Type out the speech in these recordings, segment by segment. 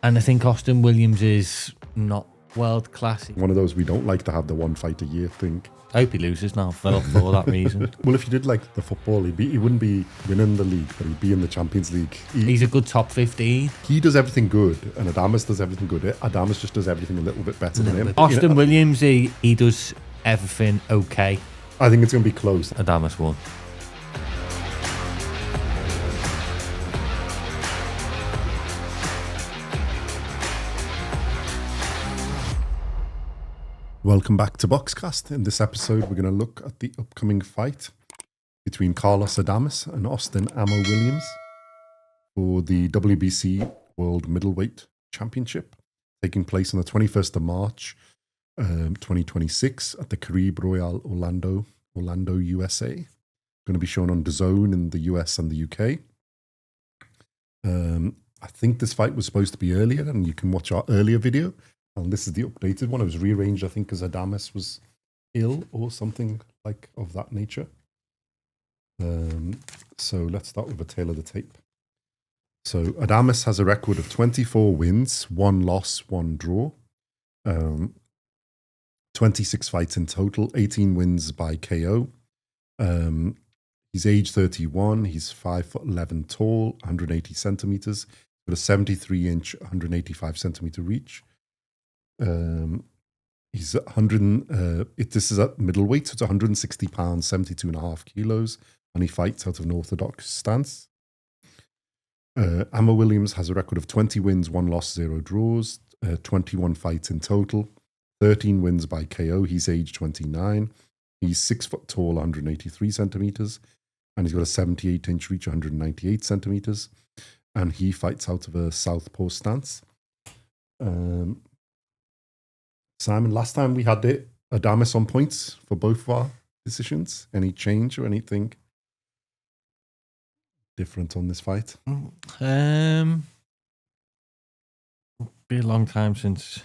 And I think Austin Williams is not world class. One of those we don't like to have the one fight a year thing. I hope he loses now for that reason. Well, if you did like the football, he wouldn't be winning the league, but he'd be in the Champions League. He's a good top 15. He does everything good, and Adames does everything good. Adames just does everything a little bit better than him. Austin Williams, he does everything okay. I think it's going to be close. Adames won. Welcome back to BoxCast. In this episode, we're going to look at the upcoming fight between Carlos Adames and Austin Amo Williams for the WBC World Middleweight Championship, taking place on the 21st of March, 2026 at the Caribe Royale Orlando, USA. Going to be shown on DAZN in the US and the UK. I think this fight was supposed to be earlier, and you can watch our earlier video. And this is the updated one. It was rearranged, I think, because Adames was ill or something like of that nature. So let's start with a tail of the tape. So Adames has a record of 24 wins, 1 loss, 1 draw. 26 fights in total, 18 wins by KO. He's age 31. He's 5'11" tall, 180 centimeters, with a 73-inch, 185 centimeter reach. He's 100. This is at middleweight, so it's 160 pounds, 72.5 kilos, and he fights out of an orthodox stance. Amo Williams has a record of 20 wins, 1 loss, 0 draws, 21 fights in total, 13 wins by KO. He's age 29. He's 6 foot tall, 183 centimeters, and he's got a 78-inch reach, 198 centimeters, and he fights out of a southpaw stance. Simon, last time we had Adames on points for both of our decisions. Any change or anything different on this fight? Be a long time since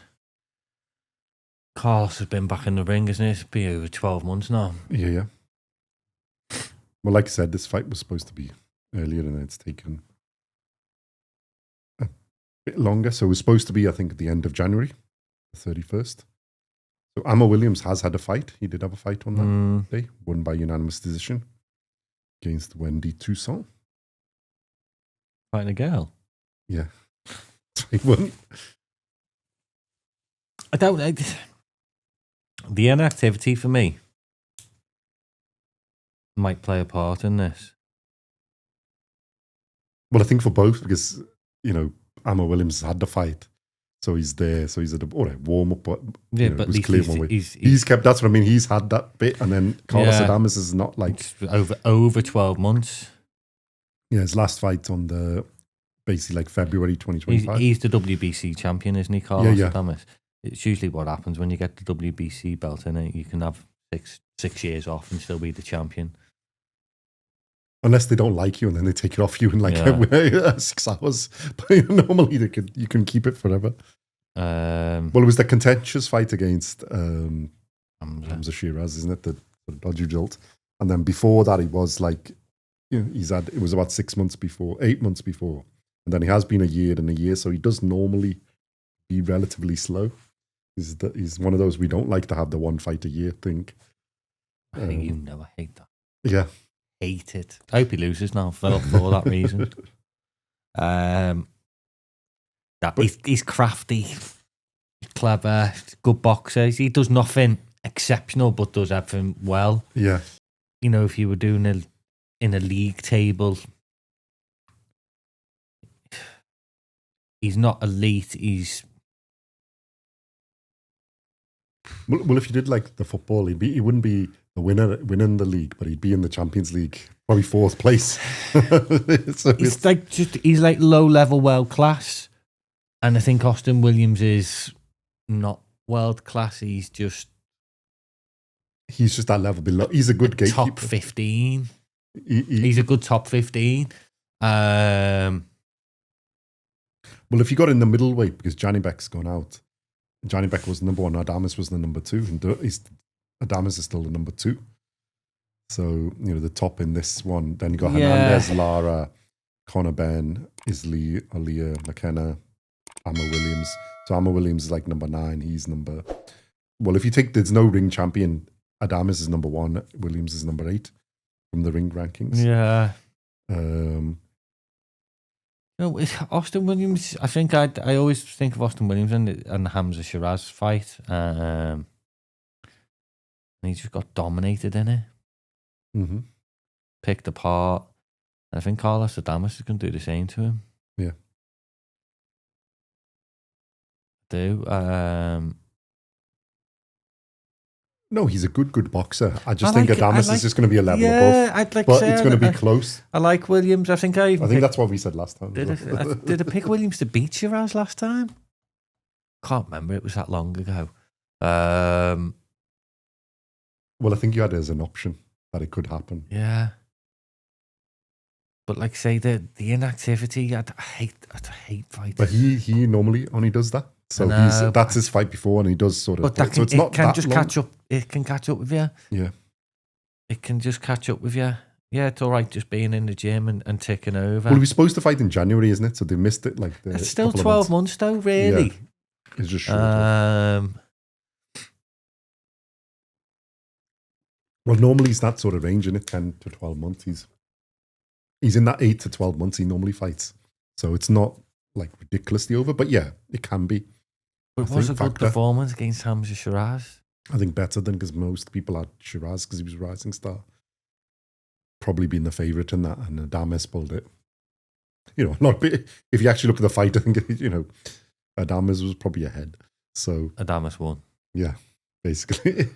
Carlos has been back in the ring, isn't it? It'll be over 12 months now. Yeah. Well, like I said, this fight was supposed to be earlier, and it's taken a bit longer. So it was supposed to be, I think, at the end of January, the 31st. So Amo Williams has had a fight. He did have a fight on that day, won by unanimous decision against Wendy Toussaint. Fighting a girl? Yeah. He won. The inactivity for me might play a part in this. Well, I think for both, because, Amo Williams had the fight. So he's there. So he's at a warm up, but yeah, but at was least clear one way. He's kept. That's what I mean. He's had that bit, and then Carlos Adames is not like it's over 12 months. Yeah, his last fight on the basically like February 2025. He's the WBC champion, isn't he, Carlos Yeah. Adames? It's usually what happens when you get the WBC belt in it. You can have six years off and still be the champion. Unless they don't like you, and then they take it off you in like 6 hours. But normally you can keep it forever. Well, it was the contentious fight against Hamza Shiraz, isn't it? The dodgy jolt. And then before that, he was like, it was about 8 months before. And then he has been a year, so he does normally be relatively slow. He's one of those we don't like to have the one fight a year thing. I think I hate that. Yeah. Hate it. I hope he loses now for that reason. He's crafty, clever, good boxer. He does nothing exceptional, but does everything well. Yeah. If you were doing in a league table, he's not elite. He's well. If you did like the football, he wouldn't be the winning the league, but he'd be in the Champions League, probably 4th place. So he's like low level world class, and I think Austin Williams is not world class. He's just that level below. He's a good gatekeeper. Top 15. He's a good top 15. Well, if you got in the middleweight, because Johnny Beck's gone out. Johnny Beck was number 1. Adames was the number 2. And Adames is still the number 2. So, the top in this one. Then you got Hernandez, Lara, Conor Ben, Isley, Aliyah, McKenna, Amma Williams. So Amma Williams is like number 9. He's number... Well, if you take... There's no ring champion. Adames is number 1. Williams is number 8 from the ring rankings. Yeah. No, Austin Williams, I think I always think of Austin Williams and the Hamza Shiraz fight. And he just got dominated in it. Mm-hmm. Picked apart. And I think Carlos Adames is going to do the same to him. Yeah. No, he's a good boxer. I just think Adames is just going to be a level above. But it's going to be close. I like Williams. I think that's what we said last time. Did I pick Williams to beat Shiraz last time? Can't remember. It was that long ago. Well, I think you had it as an option that it could happen. Yeah. But like say the inactivity, I hate fights. But he normally only does that. So that's his fight before, and he does sort of. But it can catch up. It can catch up with you. Yeah. It can just catch up with you. Yeah, it's all right just being in the gym and ticking over. Well, he was supposed to fight in January, isn't it? So they missed it. It's still 12 months though, really. Yeah. It's just short. Well, normally he's that sort of range, isn't it? 10 to 12 months. He's in that 8 to 12 months he normally fights. So it's not like ridiculously over, but yeah, it can be. But it was a good performance against Hamza Shiraz. I think better than because most people had Shiraz because he was a rising star. Probably been the favourite in that, and Adames pulled it. If you actually look at the fight, I think, Adames was probably ahead. So Adames won. Yeah, basically.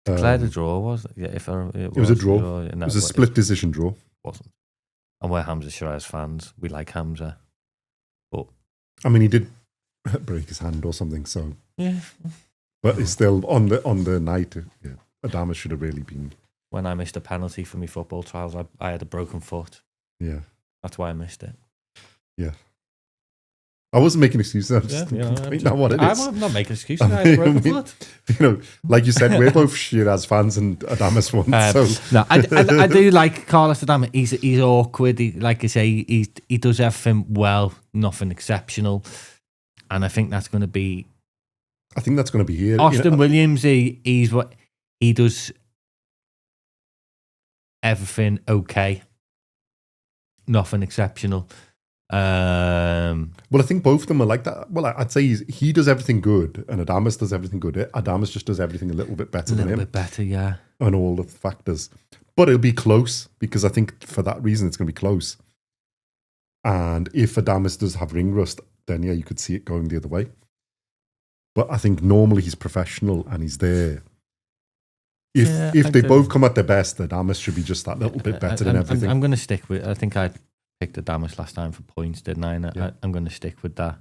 Declared a draw, was it? Yeah, it was a draw. It was a split decision draw. Wasn't. And we're Hamza Shiraz fans. We like Hamza. But I mean, he did break his hand or something, so yeah. But it's still on the night. Yeah, Adames should have really been. When I missed a penalty for my football trials, I had a broken foot. Yeah, that's why I missed it. Yeah, I wasn't making excuses. I'm just not what it is. I'm not making excuses. I had a broken foot. Like you said, we're both Shiraz fans, and Adames won. No, I do like Carlos Adames. He's awkward. Like I say, he does everything well, nothing exceptional, and I think that's going to be. I think that's going to be here. Austin Williams, he's what he does. Everything okay, nothing exceptional. Well, I think both of them are like that. Well, I'd say he does everything good, and Adames does everything good. Adames just does everything a little bit better than him. A little bit better, yeah. On all the factors, but it'll be close because I think for that reason it's going to be close. And if Adames does have ring rust, then yeah, you could see it going the other way. But I think normally he's professional and he's there. If they both come at their best, Adames should be just that little bit better than everything. I'm going to stick with. I think I picked Adames last time for points, didn't I? And yeah. I'm going to stick with that.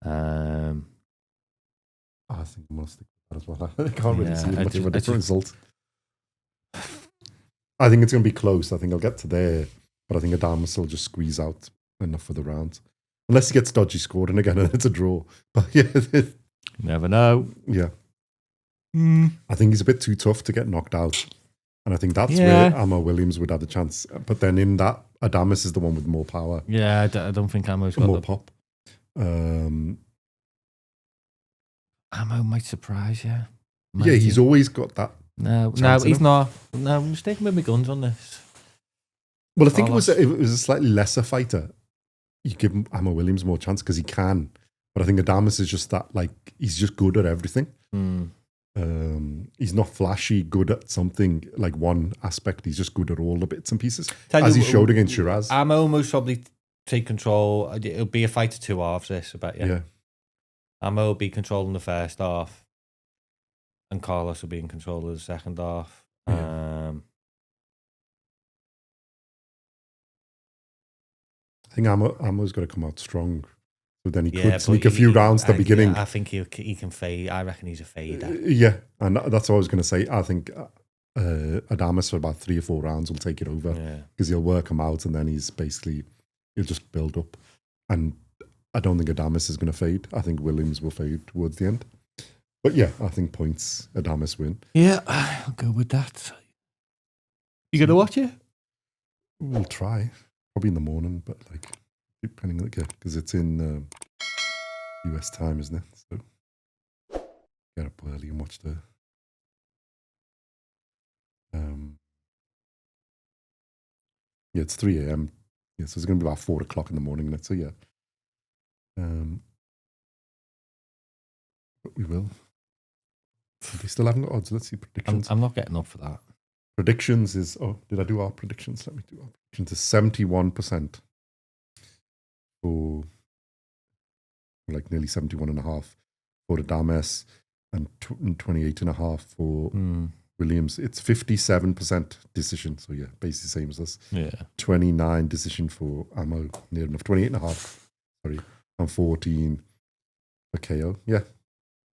I think I'm going to stick with that as well. I can't really see much of a different result. I think it's going to be close. I think I'll get to there, but I think Adames will just squeeze out enough for the round, unless he gets dodgy scoring again and it's a draw. But yeah, never know. Yeah. I think he's a bit too tough to get knocked out. And I think that's where Amma Williams would have a chance. But then in that, Adames is the one with more power. Yeah, I don't think Ammo's got more pop. Ammo might surprise you. Yeah, he's always got that. No, he's not. No, I'm sticking with my guns on this. Well, I think it was a slightly lesser fighter. You give Amma Williams more chance because he can. But I think Adames is just that, he's just good at everything. He's not flashy, good at something, like one aspect. He's just good at all the bits and pieces, as he showed against Shiraz. Ammo most probably take control. It'll be a fight of 2 halves, this, I bet you. Yeah. Ammo will be controlling the first half, and Carlos will be in control of the second half. Yeah. I think Ammo's got to come out strong. So then he could sneak a few rounds at the beginning. I think he can fade. I reckon he's a fader. Yeah, and that's what I was going to say. I think Adames for about 3 or 4 rounds will take it over because he'll work him out, and then he'll just build up. And I don't think Adames is going to fade. I think Williams will fade towards the end. But yeah, I think points, Adames win. Yeah, I'll go with that. You going to watch it? We'll try. Probably in the morning, but depending, because it's in US time, isn't it? So get up early and watch the yeah, it's 3 a.m. Yeah, so it's going to be about 4 o'clock in the morning. So yeah, but we will. They still haven't got odds. Let's see predictions. I'm not getting up for that. Predictions is, did I do our predictions? Let me do our predictions. Is 71% for like nearly 71.5 for the Dames and 28.5 for Williams. It's 57% decision. So yeah, basically same as us. Yeah. 29 decision for Ammo, near enough. 28.5, sorry, and 14 for KO. Yeah,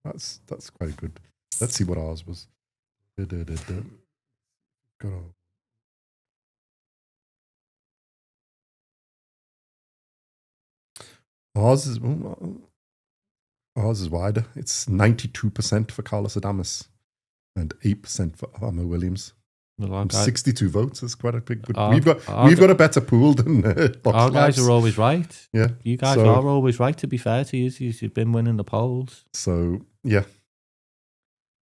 that's quite good. Let's see what ours was. Got on. Ours is wider. It's 92% for Carlos Adames and 8% for Ammo Williams. 62 votes. That's quite a big. We've got a better pool than Box Our guys Labs. are always right. Yeah, you guys are always right. To be fair to you, you've been winning the polls. So yeah.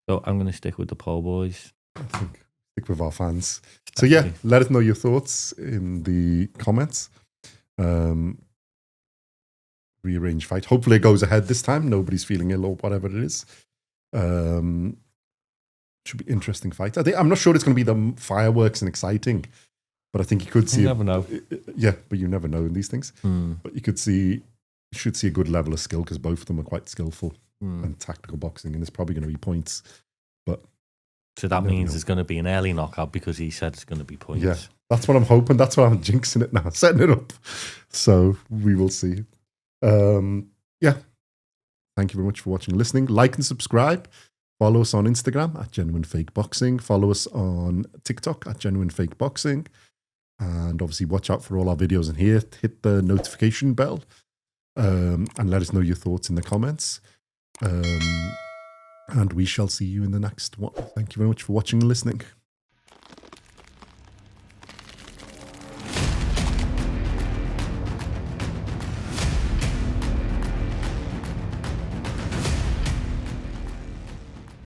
So I'm going to stick with the poll boys. I think stick with our fans. So yeah, let us know your thoughts in the comments. Rearrange fight. Hopefully it goes ahead this time. Nobody's feeling ill or whatever it is. Should be interesting fight. I'm not sure it's going to be the fireworks and exciting, but I think you could see. You never know. Yeah, but you never know in these things. But you should see a good level of skill because both of them are quite skillful and tactical boxing, and there's probably going to be points. But so that means there's going to be an early knockout because he said it's going to be points. Yeah, that's what I'm hoping. That's why I'm jinxing it now, setting it up. So we will see. Yeah. Thank you very much for watching and listening. Like and subscribe. Follow us on Instagram at GenuineFakeBoxing. Follow us on TikTok at GenuineFakeBoxing. And obviously watch out for all our videos in here. Hit the notification bell. And let us know your thoughts in the comments. And we shall see you in the next one. Thank you very much for watching and listening.